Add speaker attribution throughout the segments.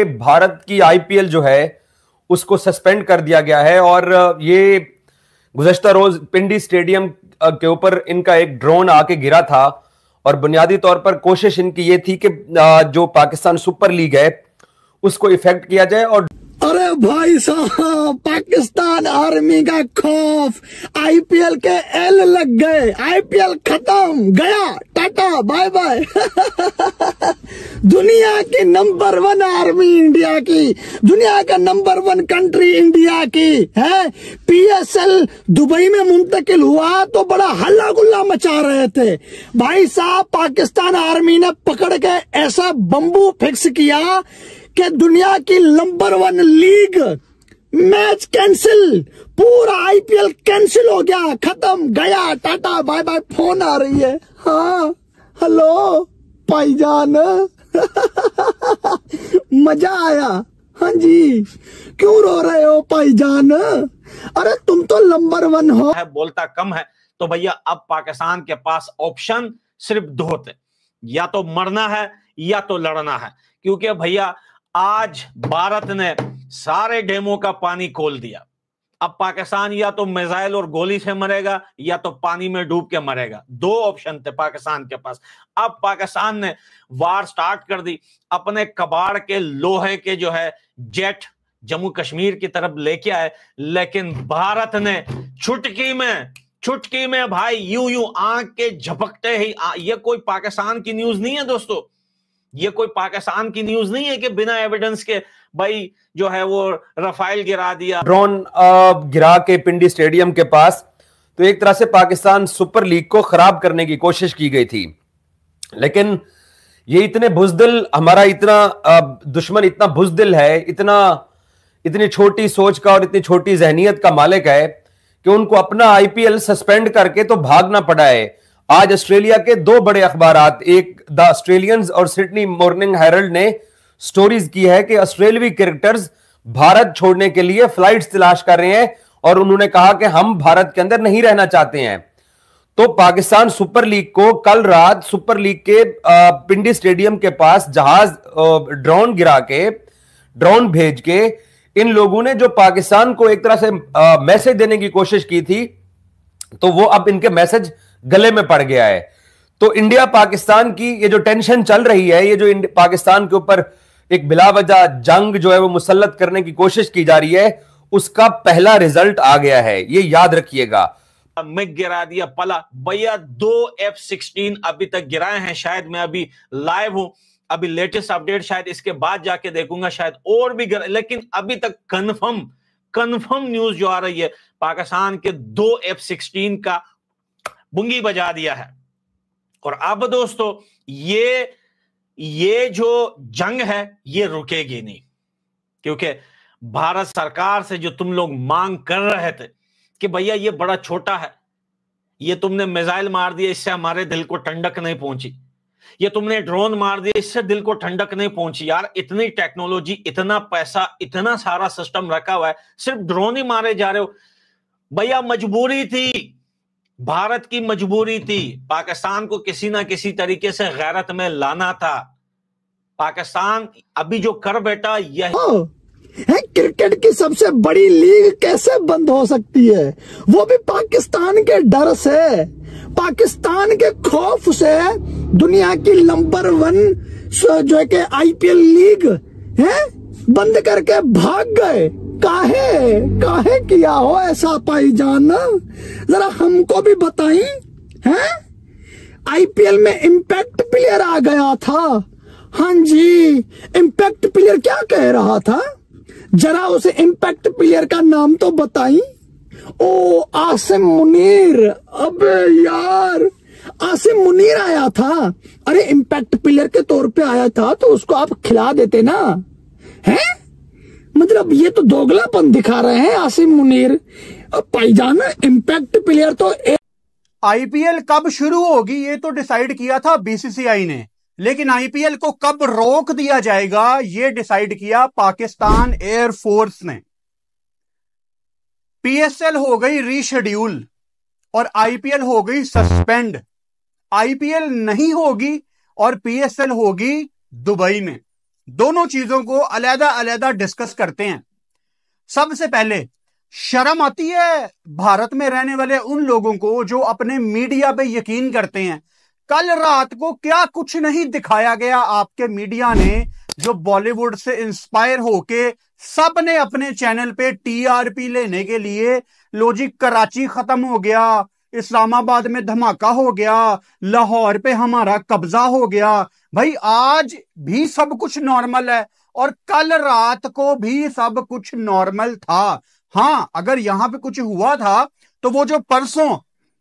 Speaker 1: भारत की आईपीएल जो है उसको सस्पेंड कर दिया गया है और ये गुज़श्ता रोज पिंडी स्टेडियम के ऊपर इनका एक ड्रोन आके गिरा था और बुनियादी तौर पर कोशिश इनकी ये थी कि जो पाकिस्तान सुपर लीग है उसको इफेक्ट किया जाए। और
Speaker 2: अरे भाई साहब, पाकिस्तान आर्मी का खौफ, आईपीएल के एल लग गए, आईपीएल खत्म, गया, टाटा बाय बाय। दुनिया की नंबर 1 आर्मी इंडिया की, दुनिया का नंबर 1 कंट्री इंडिया की है। पीएसएल दुबई में मुंतकिल हुआ तो बड़ा हल्ला गुल्ला मचा रहे थे भाई साहब। पाकिस्तान आर्मी ने पकड़ के ऐसा बम्बू फिक्स किया कि दुनिया की नंबर 1 लीग मैच कैंसिल, पूरा आईपीएल कैंसिल हो गया, खत्म, गया, टाटा बाय बाय। फोन आ रही है, हाँ हेलो भाईजान। मजा आया? हाँ जी। क्यों रो रहे हो भाईजान? अरे तुम तो नंबर 1 हो।
Speaker 3: बोलता कम है तो भैया अब पाकिस्तान के पास ऑप्शन सिर्फ 2 थे, या तो मरना है या तो लड़ना है। क्योंकि भैया आज भारत ने सारे डैमों का पानी खोल दिया। अब पाकिस्तान या तो मिसाइल और गोली से मरेगा या तो पानी में डूब के मरेगा। 2 ऑप्शन थे पाकिस्तान के पास। अब पाकिस्तान ने वार स्टार्ट कर दी, अपने कबाड़ के लोहे के जो है जेट जम्मू कश्मीर की तरफ लेके आए, लेकिन भारत ने चुटकी में भाई यूं आंख के झपकते ही ये कोई पाकिस्तान की न्यूज नहीं है दोस्तों, ये कोई पाकिस्तान की न्यूज नहीं है कि बिना एविडेंस के भाई जो है वो रफाइल गिरा दिया,
Speaker 1: ड्रोन गिरा के पिंडी स्टेडियम के पास। तो एक तरह से पाकिस्तान सुपर लीग को खराब करने की कोशिश की गई थी। लेकिन ये इतने बुजदिल, हमारा इतना दुश्मन इतना बुजदिल है, इतनी छोटी सोच का और इतनी छोटी जहनियत का मालिक है कि उनको अपना आईपीएल सस्पेंड करके तो भागना पड़ा है। आज ऑस्ट्रेलिया के 2 बड़े अखबारात, एक द ऑस्ट्रेलियंस और सिडनी मॉर्निंग हेरल्ड ने स्टोरीज की है कि ऑस्ट्रेलियाई क्रिकेटर्स भारत छोड़ने के लिए फ्लाइट्स तलाश कर रहे हैं और उन्होंने कहा कि हम भारत के अंदर नहीं रहना चाहते हैं। तो पाकिस्तान सुपर लीग को कल रात सुपर लीग के पिंडी स्टेडियम के पास जहाज ड्रोन गिरा के, ड्रोन भेज के इन लोगों ने जो पाकिस्तान को एक तरह से मैसेज देने की कोशिश की थी, तो वो अब इनके मैसेज गले में पड़ गया है। तो इंडिया पाकिस्तान की ये जो टेंशन चल रही है, ये जो पाकिस्तान के ऊपर एक बिलावजह जंग जो है वो मुसल्लत करने की कोशिश की जा रही है, उसका पहला रिजल्ट आ गया है, ये याद रखिएगा।
Speaker 3: मैं गिरा दिया पला भैया, 2 F-16 अभी तक गिराए हैं। शायद मैं अभी लाइव हूं, अभी लेटेस्ट अपडेट शायद इसके बाद जाके देखूंगा, शायद और भी लेकिन अभी तक कंफर्म न्यूज जो आ रही है, पाकिस्तान के 2 F-16 का बुंगी बजा दिया है। और अब दोस्तों ये जो जंग है ये रुकेगी नहीं, क्योंकि भारत सरकार से जो तुम लोग मांग कर रहे थे कि भैया ये बड़ा छोटा है, ये तुमने मिसाइल मार दिया, इससे हमारे दिल को ठंडक नहीं पहुंची, ये तुमने ड्रोन मार दिया, इससे दिल को ठंडक नहीं पहुंची। यार इतनी टेक्नोलॉजी, इतना पैसा, इतना सारा सिस्टम रखा हुआ है, सिर्फ ड्रोन ही मारे जा रहे हो। भैया मजबूरी थी, भारत की मजबूरी थी, पाकिस्तान को किसी ना किसी तरीके से गैरत में लाना था। पाकिस्तान अभी जो कर बैठा यह
Speaker 2: है, क्रिकेट की सबसे बड़ी लीग कैसे बंद हो सकती है, वो भी पाकिस्तान के डर से, पाकिस्तान के खौफ से। दुनिया की नंबर 1 जो है कि आईपीएल लीग है बंद करके भाग गए। काहे किया हो ऐसा भाईजान, जरा हमको भी बताई हैं। आईपीएल में इम्पैक्ट प्लेयर आ गया था। हाँ जी, इम्पैक्ट प्लेयर क्या कह रहा था, जरा उसे इम्पैक्ट प्लेयर का नाम तो बताई। ओ आसिम मुनीर, अबे यार आसिम मुनीर आया था। अरे इम्पैक्ट प्लेयर के तौर पे आया था तो उसको आप खिला देते ना, हैं? मतलब ये तो दोगलापन दिखा रहे हैं आसिम मुनीर। भाईजान इम्पैक्ट प्लेयर तो
Speaker 4: आईपीएल कब शुरू होगी ये तो डिसाइड किया था बीसीसीआई ने, लेकिन आईपीएल को कब रोक दिया जाएगा ये डिसाइड किया पाकिस्तान एयरफोर्स ने। पीएसएल हो गई रीशेड्यूल और आईपीएल हो गई सस्पेंड। आईपीएल नहीं होगी और पीएसएल होगी दुबई में। दोनों चीजों को अलग अलग डिस्कस करते हैं। सबसे पहले शर्म आती है भारत में रहने वाले उन लोगों को जो अपने मीडिया पे यकीन करते हैं। कल रात को क्या कुछ नहीं दिखाया गया आपके मीडिया ने, जो बॉलीवुड से इंस्पायर होके सबने अपने चैनल पे टीआरपी लेने के लिए, लो जी कराची खत्म हो गया, इस्लामाबाद में धमाका हो गया, लाहौर पे हमारा कब्जा हो गया। भाई आज भी सब कुछ नॉर्मल है और कल रात को भी सब कुछ नॉर्मल था। हाँ, अगर यहां पे कुछ हुआ था तो वो जो परसों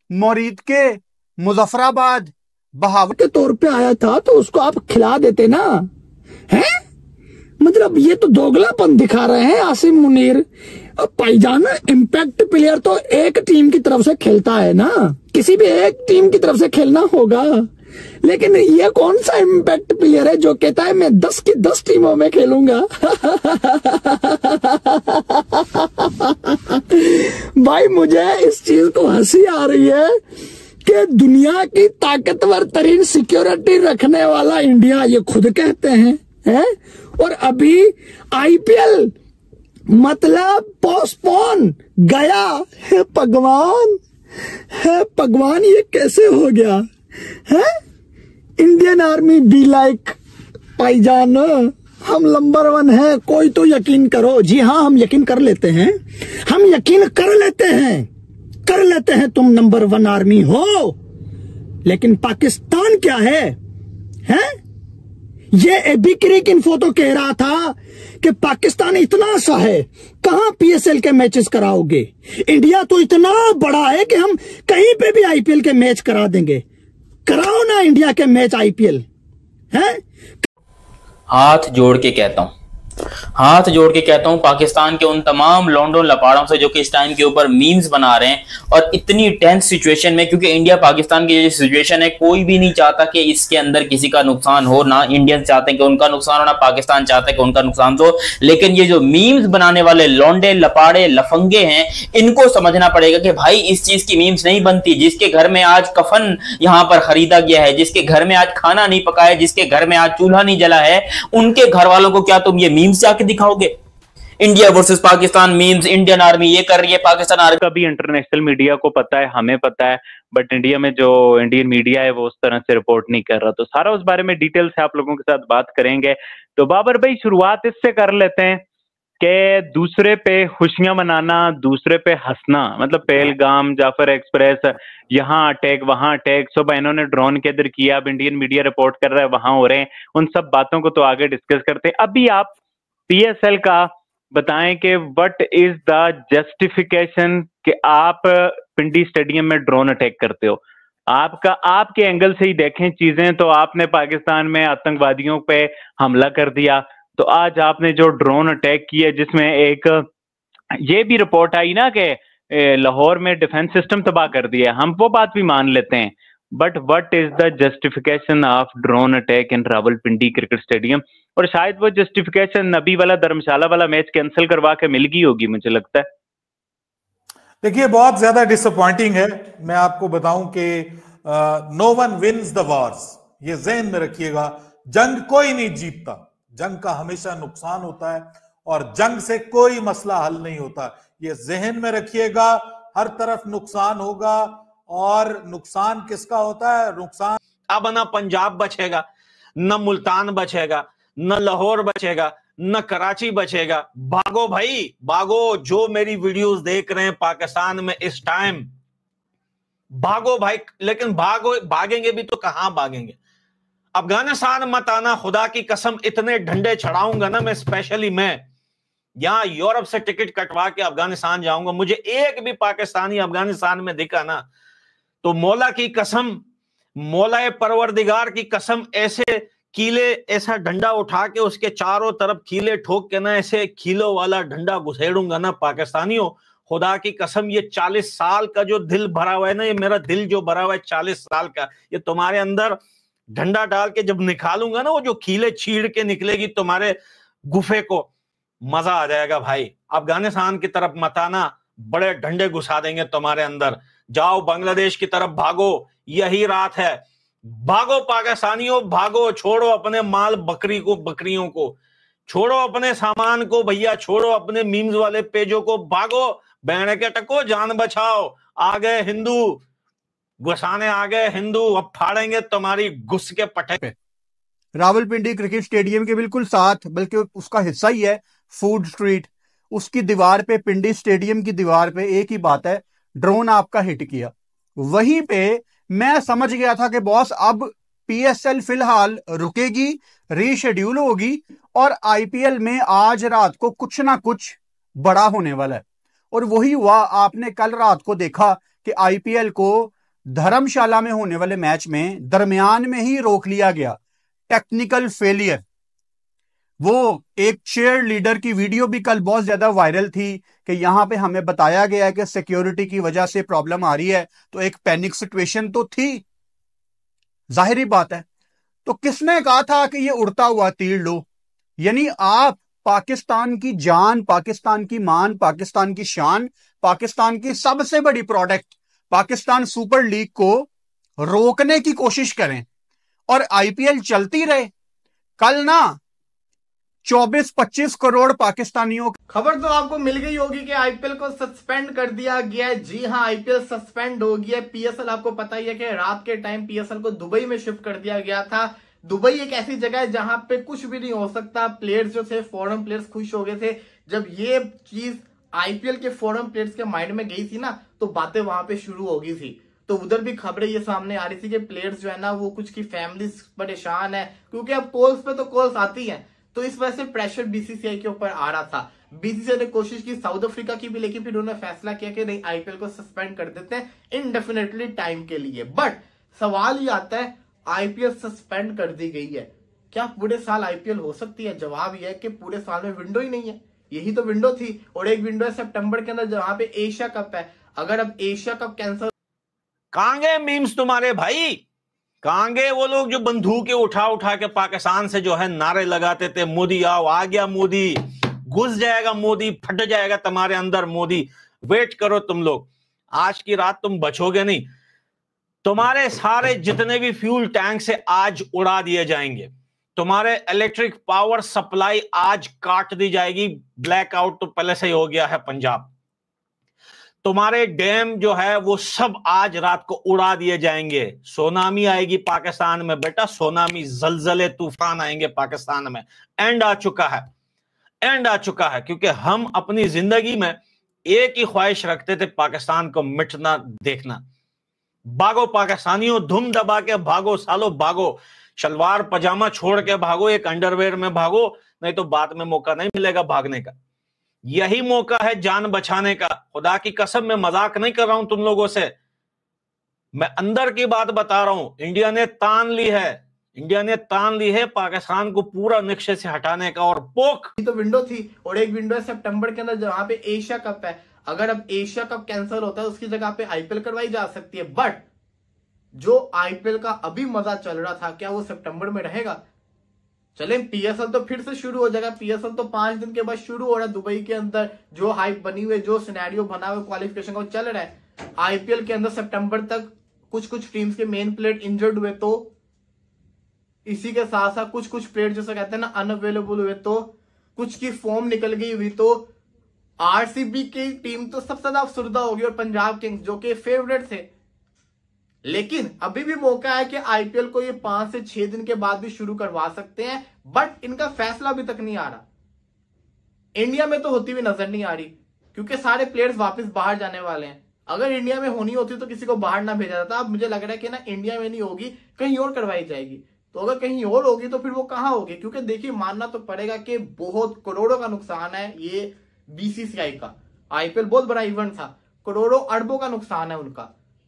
Speaker 4: मोरीद के मुजफ्फराबाद बहावल
Speaker 2: के तौर पे आया था तो उसको आप खिला देते ना, हैं? मतलब ये तो दोगलापन दिखा रहे हैं आसिम मुनीर। भाईजान इम्पैक्ट प्लेयर तो एक टीम की तरफ से खेलता है ना, किसी भी एक टीम की तरफ से खेलना होगा। लेकिन ये कौन सा इम्पैक्ट प्लेयर है जो कहता है मैं 10 की 10 टीमों में खेलूंगा? भाई मुझे इस चीज को हंसी आ रही है कि दुनिया की ताकतवर तरीन सिक्योरिटी रखने वाला इंडिया, ये खुद कहते हैं? और अभी आईपीएल मतलब पोस्टपोन गया। हे भगवान, हे भगवान, ये कैसे हो गया है? इंडियन आर्मी बी लाइक भाईजान, हम नंबर 1 है, कोई तो यकीन करो। जी हाँ, हम यकीन कर लेते हैं, हम यकीन कर लेते हैं तुम नंबर 1 आर्मी हो। लेकिन पाकिस्तान क्या है? ये एबीक्रिक इन्फो तो कह रहा था कि पाकिस्तान इतना सा है, कहां पीएसएल के मैचेस कराओगे? इंडिया तो इतना बड़ा है कि हम कहीं पे भी आईपीएल के मैच करा देंगे। कराओ ना इंडिया के मैच आईपीएल, हैं?
Speaker 5: हाथ जोड़ के कहता हूं पाकिस्तान के उन तमाम लौंडों लपाड़ों से जो कि इस टाइम के ऊपर मीम्स बना रहे हैं और इतनी टेंस सिचुएशन में, क्योंकि इंडिया पाकिस्तान की जो सिचुएशन है कोई भी नहीं चाहता कि इसके अंदर किसी का नुकसान हो, ना इंडियंस चाहते हैं कि उनका नुकसान हो, ना पाकिस्तान चाहता है कि उनका नुकसान हो। लेकिन ये जो मीम्स बनाने वाले लौंडे लपाड़े लफंगे हैं, इनको समझना पड़ेगा कि भाई इस चीज की मीम्स नहीं बनती। जिसके घर में आज कफन यहां पर खरीदा गया है, जिसके घर में आज खाना नहीं पकाया, जिसके घर में आज चूल्हा नहीं जला है, उनके घर वालों को क्या तुम ये मीम्स जाके दिखाओगे? India versus Pakistan memes, Indian army ये कर रही है, पाकिस्तान आर्मी
Speaker 6: का भी इंटरनेशनल मीडिया को पता है, हमें पता है, बट इंडिया में जो इंडियन मीडिया है वो उस तरह से रिपोर्ट नहीं कर रहा। तो सारा उस बारे में डिटेल से आप लोगों के साथ बात करेंगे। तो बाबर भाई, शुरुआत इससे कर लेते हैं कि दूसरे पे खुशियां मनाना, दूसरे पे हंसना, मतलब पहलगाम, जाफर एक्सप्रेस, यहाँ अटैक वहां अटैक, सुबह इन्होंने ड्रोन के इधर किया, अब इंडियन मीडिया रिपोर्ट कर रहा है वहां हो रहे हैं, उन सब बातों को तो आगे डिस्कस करते हैं। अभी आप पीएसएल का बताएं कि व्हाट इज द जस्टिफिकेशन कि आप पिंडी स्टेडियम में ड्रोन अटैक करते हो? आपके एंगल से ही देखें चीजें तो आपने पाकिस्तान में आतंकवादियों पे हमला कर दिया, तो आज आपने जो ड्रोन अटैक किया जिसमें एक ये भी रिपोर्ट आई ना कि लाहौर में डिफेंस सिस्टम तबाह कर दिया, हम वो बात भी मान लेते हैं, but what is the justification of drone attack in Rawalpindi cricket stadium? और शायद वो जस्टिफिकेशन नबी वाला धर्मशाला वाला मैच कैंसिल करवा के मिल गई होगी, मुझे लगता है।
Speaker 7: देखिए, बहुत ज्यादा डिसअपॉइंटिंग है। मैं आपको बताऊं कि no one wins the wars, ये ज़हन में रखिएगा। जंग कोई नहीं जीतता, जंग का हमेशा नुकसान होता है और जंग से कोई मसला हल नहीं होता, ये ज़हन में रखिएगा। हर तरफ नुकसान होगा और नुकसान किसका होता है? नुकसान
Speaker 3: अब ना पंजाब बचेगा, न मुल्तान बचेगा, न लाहौर बचेगा, न कराची बचेगा। भागो भाई भागो, जो मेरी वीडियोस देख रहे हैं पाकिस्तान में इस टाइम, भागो भाई। लेकिन भागेंगे भी तो कहां भागेंगे? अफगानिस्तान मत आना, खुदा की कसम इतने डंडे चढ़ाऊंगा ना मैं, स्पेशली मैं यहां यूरोप से टिकट कटवा के अफगानिस्तान जाऊंगा। मुझे एक भी पाकिस्तानी अफगानिस्तान में दिखा ना तो मौला की कसम, मौला परवरदिगार की कसम, ऐसे कीले, ऐसा डंडा उठा के उसके चारों तरफ कीले ठोक के ना, ऐसे कीलों वाला डंडा घुसेड़ूंगा ना पाकिस्तानियों। खुदा की कसम, ये 40 साल का जो दिल भरा हुआ है ना, ये मेरा दिल जो भरा हुआ है 40 साल का, ये तुम्हारे अंदर डंडा डाल के जब निकालूंगा ना, वो जो कीले चीड़ के निकलेगी तुम्हारे गुफे को, मजा आ जाएगा भाई। अफगानिस्तान की तरफ मत आना, बड़े डंडे घुसा देंगे तुम्हारे अंदर। जाओ बांग्लादेश की तरफ भागो, यही रात है। भागो पाकिस्तानियों भागो, छोड़ो अपने माल बकरियों को, छोड़ो अपने सामान को भैया, छोड़ो अपने मीम्स वाले पेजों को, भागो बहने के टको, जान बचाओ। आ गए हिंदू, घुसाने आ गए हिंदू, अब फाड़ेंगे तुम्हारी घुस के पटे पे।
Speaker 4: रावलपिंडी क्रिकेट स्टेडियम के बिल्कुल साथ, बल्कि उसका हिस्सा ही है फूड स्ट्रीट, उसकी दीवार पे, पिंडी स्टेडियम की दीवार पे एक ही बात है, ड्रोन आपका हिट किया। वहीं पे मैं समझ गया था कि बॉस अब पीएसएल फिलहाल रुकेगी, रीशेड्यूल होगी और आईपीएल में आज रात को कुछ ना कुछ बड़ा होने वाला है। और वही हुआ, आपने कल रात को देखा कि आईपीएल को धर्मशाला में होने वाले मैच में दरमियान में ही रोक लिया गया, टेक्निकल फेलियर। वो एक चेयर लीडर की वीडियो भी कल बहुत ज्यादा वायरल थी कि यहां पे हमें बताया गया है कि सिक्योरिटी की वजह से प्रॉब्लम आ रही है, तो एक पैनिक सिचुएशन तो थी, जाहिर बात है। तो किसने कहा था कि ये उड़ता हुआ तीर लो? यानी आप पाकिस्तान की जान, पाकिस्तान की मान, पाकिस्तान की शान, पाकिस्तान की सबसे बड़ी प्रोडक्ट पाकिस्तान सुपर लीग को रोकने की कोशिश करें और आईपीएल चलती रहे। कल ना 24-25 करोड़ पाकिस्तानियों।
Speaker 8: खबर तो आपको मिल गई होगी कि आईपीएल को सस्पेंड कर दिया गया है। जी हां, आईपीएल सस्पेंड हो गया है। पीएसएल आपको पता ही है कि रात के टाइम पीएसएल को दुबई में शिफ्ट कर दिया गया था। दुबई एक ऐसी जगह है जहां पे कुछ भी नहीं हो सकता। प्लेयर्स जो थे, फॉरेन प्लेयर्स खुश हो गए थे जब ये चीज आईपीएल के फॉरेन प्लेयर्स के माइंड में गई थी ना, तो बातें वहां पे शुरू हो गई थी। तो उधर भी खबरें ये सामने आ रही थी कि प्लेयर्स जो है ना, वो कुछ की फैमिलीज परेशान है, क्योंकि अब कॉल्स पे तो कॉल्स आती हैं, तो इस वजह से प्रेशर बीसीसीआई के ऊपर आ रहा था। बीसीसीआई ने कोशिश की साउथ अफ्रीका की भी, लेकिन फिर उन्होंने फैसला किया कि नहीं, आईपीएल को सस्पेंड कर देते हैं इनडेफिनेटली टाइम के लिए। बट सवाल ये आता है, आईपीएल सस्पेंड कर दी गई है, क्या पूरे साल आईपीएल हो सकती है? जवाब यह है कि पूरे साल में विंडो ही नहीं है। यही तो विंडो थी, और एक विंडो है सितंबर के अंदर जहां पे एशिया कप है। अगर अब एशिया कप कैंसिल,
Speaker 3: कहां गए मीम्स तुम्हारे भाई? कहां गए वो लोग जो बंदूकें उठा उठा के पाकिस्तान से जो है नारे लगाते थे, मोदी आओ, आ गया मोदी, घुस जाएगा मोदी, फट जाएगा तुम्हारे अंदर मोदी। वेट करो तुम लोग, आज की रात तुम बचोगे नहीं। तुम्हारे सारे जितने भी फ्यूल टैंक से आज उड़ा दिए जाएंगे, तुम्हारे इलेक्ट्रिक पावर सप्लाई आज काट दी जाएगी। ब्लैकआउट तो पहले से ही हो गया है पंजाब। तुम्हारे डैम जो है वो सब आज रात को उड़ा दिए जाएंगे। सोनामी आएगी पाकिस्तान में बेटा, सोनामी, जलजले, तूफान आएंगे पाकिस्तान में। एंड आ चुका है, एंड आ चुका है, क्योंकि हम अपनी जिंदगी में एक ही ख्वाहिश रखते थे, पाकिस्तान को मिटना देखना। भागो पाकिस्तानियों, धुम दबा के भागो सालो, भागो। शलवार पजामा छोड़ के भागो, एक अंडरवेयर में भागो, नहीं तो बाद में मौका नहीं मिलेगा भागने का। यही मौका है जान बचाने का। खुदा की कसम, मैं मजाक नहीं कर रहा हूं तुम लोगों से, मैं अंदर की बात बता रहा हूं। इंडिया ने तान ली है, इंडिया ने तान ली है पाकिस्तान को पूरा नक्शे से हटाने का। और पोक
Speaker 8: तो विंडो थी, और एक विंडो है सितंबर के अंदर जहां पे एशिया कप है। अगर अब एशिया कप कैंसिल होता है, उसकी जगह पे आईपीएल करवाई जा सकती है। बट जो आईपीएल का अभी मजा चल रहा था, क्या वो सितंबर में रहेगा? चले, पीएसएल तो फिर से शुरू हो जाएगा। पीएसएल तो 5 दिन के बाद शुरू हो रहा है दुबई के अंदर। जो हाइप बनी हुई, जो सिनेरियो बना हुआ क्वालिफिकेशन का चल रहा है। आईपीएल के अंदर सितंबर तक कुछ टीम्स के मेन प्लेयर इंजर्ड हुए, तो इसी के साथ साथ कुछ प्लेयर जैसे कहते हैं ना अनअवेलेबल हुए, तो कुछ की फॉर्म निकल गई हुई, तो आरसीबी की टीम तो सबसे ज्यादा अफसरदा होगी, और पंजाब किंग्स जो कि फेवरेट थे। लेकिन अभी भी मौका है कि आईपीएल को ये 5 से 6 दिन के बाद भी शुरू करवा सकते हैं, बट इनका फैसला अभी तक नहीं आ रहा। इंडिया में तो होती हुई नजर नहीं आ रही, क्योंकि सारे प्लेयर्स वापस बाहर जाने वाले हैं। अगर इंडिया में होनी होती तो किसी को बाहर ना भेजा जाता। अब मुझे लग रहा है कि ना, इंडिया में नहीं होगी, कहीं और करवाई जाएगी। तो अगर कहीं और होगी तो फिर वो कहां होगी? क्योंकि देखिए, मानना तो पड़ेगा कि बहुत करोड़ों का नुकसान है ये बीसीसीआई का। आईपीएल बहुत बड़ा इवेंट था, करोड़ों अरबों का नुकसान है उनका,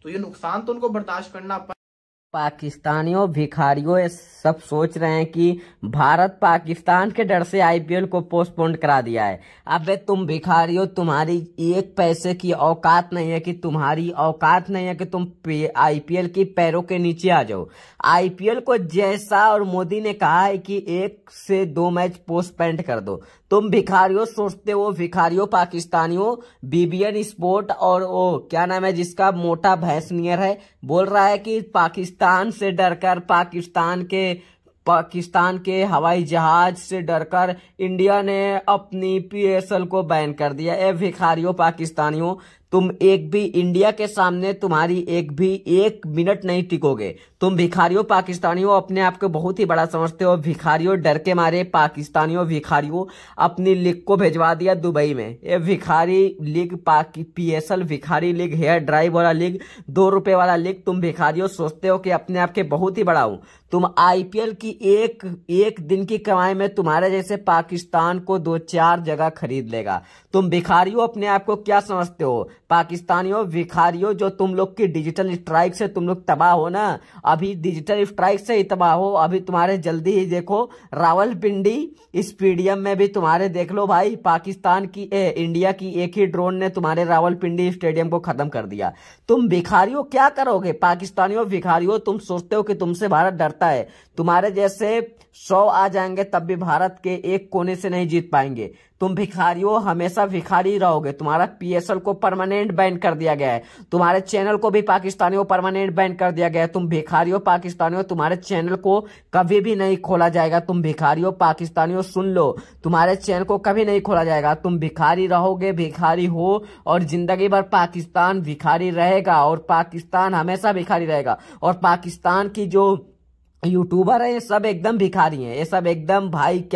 Speaker 8: तो ये नुकसान तो उनको बर्दाश्त करना पड़ेगा।
Speaker 9: पाकिस्तानियों, भिखारियों, ये सब सोच रहे हैं कि भारत पाकिस्तान के डर से आईपीएल को पोस्टपोन करा दिया है। अबे तुम भिखारियों, तुम्हारी एक पैसे की औकात नहीं है, कि तुम्हारी औकात नहीं है कि तुम आईपीएल की पैरों के नीचे आ जाओ। आईपीएल को जैसा, और मोदी ने कहा है कि 1 से 2 मैच पोस्टपोन कर दो, तुम भिखारियों सोचते हो, भिखारियों पाकिस्तानियों। बीबीएन स्पोर्ट और वो क्या नाम है जिसका मोटा भैंस नियर है, बोल रहा है कि पाकिस्तान पाकिस्तान से डरकर, पाकिस्तान के हवाई जहाज से डरकर इंडिया ने अपनी पीएसएल को बैन कर दिया। ए भिखारियों पाकिस्तानियों, तुम एक भी इंडिया के सामने तुम्हारी एक मिनट नहीं टिकोगे। तुम भिखारियों पाकिस्तानियों अपने आप को बहुत ही बड़ा समझते हो। भिखारियों डर के मारे पाकिस्तानियों भिखारियों अपनी लीग को भेजवा दिया दुबई में। ये भिखारी लीग पीएसएल भिखारी लीग, हेयर ड्राइव वाला लीग, 2 रुपए वाला लीग। तुम भिखारियों सोचते हो कि अपने आप के बहुत ही बड़ा हूं। तुम आईपीएल की एक दिन की कमाई में तुम्हारे जैसे पाकिस्तान को 2-4 जगह खरीद लेगा। तुम भिखारियों अपने आप को क्या समझते हो? पाकिस्तानियों भिखारियों, जो तुम लोग की डिजिटल स्ट्राइक से तुम लोग तबाह हो ना, अभी डिजिटल स्ट्राइक से ही तबाह हो। अभी तुम्हारे जल्दी ही देखो रावलपिंडी स्टेडियम में भी तुम्हारे देख लो भाई, पाकिस्तान की इंडिया की एक ही ड्रोन ने तुम्हारे रावलपिंडी स्टेडियम को खत्म कर दिया। तुम भिखारियों क्या करोगे? पाकिस्तानियों भिखारियों, तुम सोचते हो कि तुमसे भारत डरता है। तुम्हारे जैसे 100 आ जाएंगे तब भी भारत के एक कोने से नहीं जीत पाएंगे। तुम भिखारियों हमेशा भिखारी रहोगे। तुम्हारा पीएसएल को परमानेंट बैन कर दिया गया है। तुम्हारे चैनल को भी पाकिस्तानियों परमानेंट बैन कर दिया गया है। तुम भिखारियों पाकिस्तानियों, तुम्हारे चैनल को कभी भी नहीं खोला जाएगा। तुम भिखारियों पाकिस्तानियों सुन लो, तुम्हारे चैनल को कभी नहीं खोला जाएगा। तुम भिखारी रहोगे, भिखारी हो, और जिंदगी भर पाकिस्तान भिखारी रहेगा, और पाकिस्तान हमेशा भिखारी रहेगा। और पाकिस्तान की जो यूट्यूबर है ये सब एकदम भिखारी हैं। ये सब एकदम भाई क्या